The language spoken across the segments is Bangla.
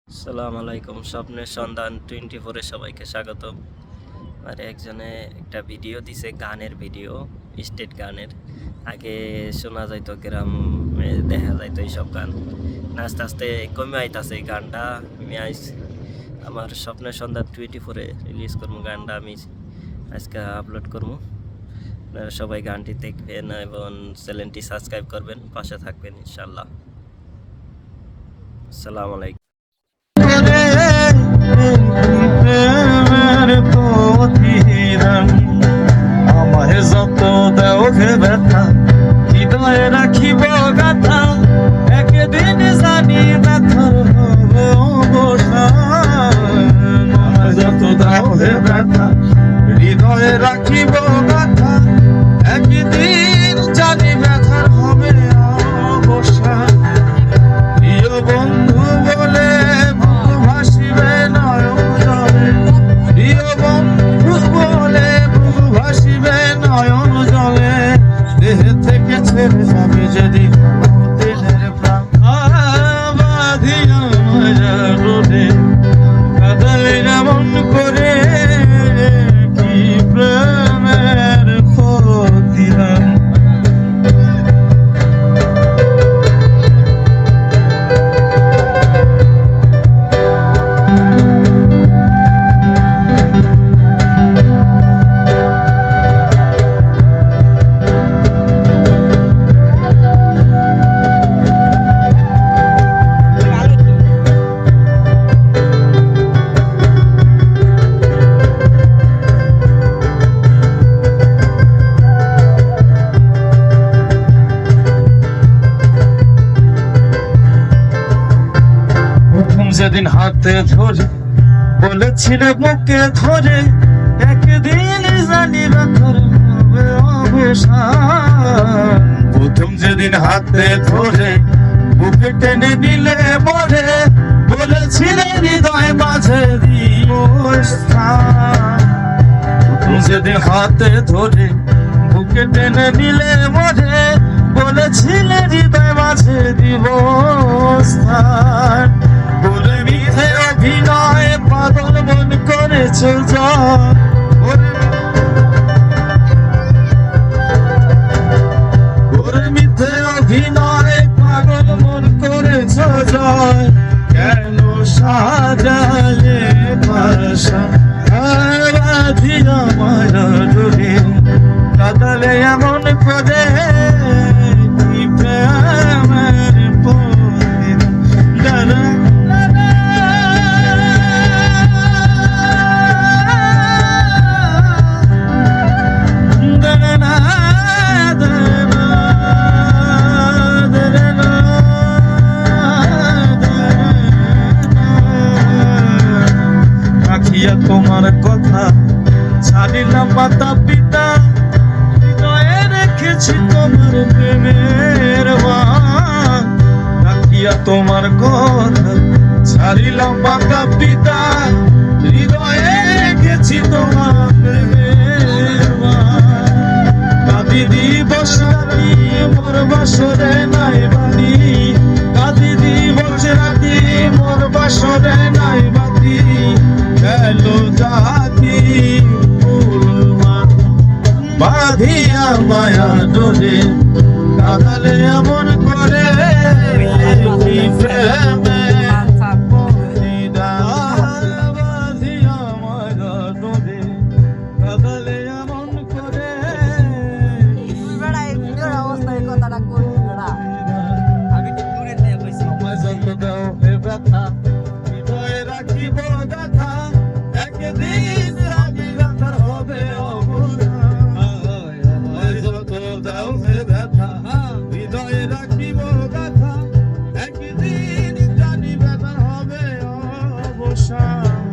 আসসালামু আলাইকুম। স্বপ্নের সন্ধান 24-এ সবাইকে স্বাগতম। আর একজনে একটা ভিডিও দিছে, গানের ভিডিও, স্টেট গানের। আগে শোনা যাইতো, গ্রামে দেখা যাইতো এইসব গান, আস্তে আস্তে কমে আইতাছে এই গানটা। আমি আজ আমার স্বপ্নের সন্ধান 24-এ রিলিজ করবো গানটা, আমি আজকে আপলোড করবো। আপনারা সবাই গানটি দেখবেন এবং চ্যানেলটি সাবস্ক্রাইব করবেন, পাশে থাকবেন ইনশাল্লাহ। আসসালামু আলাইকুম। আমায় যত দেও হে ব্যথা, হৃদয়ে রাখিব গাথা, একদিন জানি ব্যথার হবে অবসান। আমায় যত দাও হে ব্যথা, হৃদয়ে রাখিব গাথা, একদিন জানি ব্যথার হবে অবসান। প্রিয় বন্ধু বলে বুক ভাসিবে নয়ন জলে, প্রিয় বন্ধু বলে বুক ভাসিবে নয়ন জলে, দেহ থেকে ছেড়ে যাবে যেদিন দিনের প্রাণ বাঁধিয়া রোদে, কাঁদালে এমন করে কি প্রেমের প্রতিদান। যেদিন হাতে ধরে বলেছিলে বুকে ধরে, একদিন জানি ব্যথার হবে অবসান। প্রথম যেদিন হাতে ধরে বুকে টেনে নিলে মরে, বলেছিলে হৃদয় মাঝে দিব স্থান। প্রথম যেদিন হাতে ধরে বুকে টেনে নিলে মরে, বলেছিলে হৃদয় মাঝে দিব স্থান। বলে মিথ্যে অভিনয় পাগল মন করেছ জয়, ওরে মিথ্যে অভিনয় পাগল মন করেছ জয়। কেন সাজালে ভাষা বাঁধিয়া মারা ডোরে, কাঁদালে এমন করে কি প্রেমের প্রতিদান। তোমার কথা ছাড়িলাম মাতা পিতা, হৃদয়ে রেখেছি তোমার প্রেমের মান। রাখিয়া তোমার কথা ছাড়িলাম মাতা পিতা, হৃদয়ে রেখেছি তোমার প্রেমের মান। কাঁদি দিবস রাতি মোর বাসরে নাই বাড়ি, কাঁদি দিবস রাতি মোর বাসরে নাই বাড়ি। গেলো জাতি ফুলমান বাঁধিয়া মায়া ডোরে, কাঁদালে এমন করে কি প্রেমে বাঁধিয়া মায়া ডোরে, কাঁদালে এমন করে। আমায় যত দাও হে ব্যথা, হৃদয়ে রাখিব গাথা, একদিন জানি ব্যথার হবে অবসান। আমায় যত দাও হে ব্যথা, হৃদয়ে রাখিব গাথা, একদিন জানি ব্যথার হবে অবসান।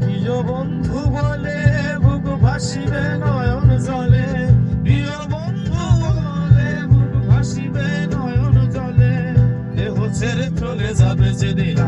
প্রিয় বন্ধু বলে বুক ভাসিবে নয়ন জলে, প্রিয় বন্ধু বলে বুক ভাসিবে নয়ন জলে, দেহ ছেড়ে চলে যাবে যেদিন।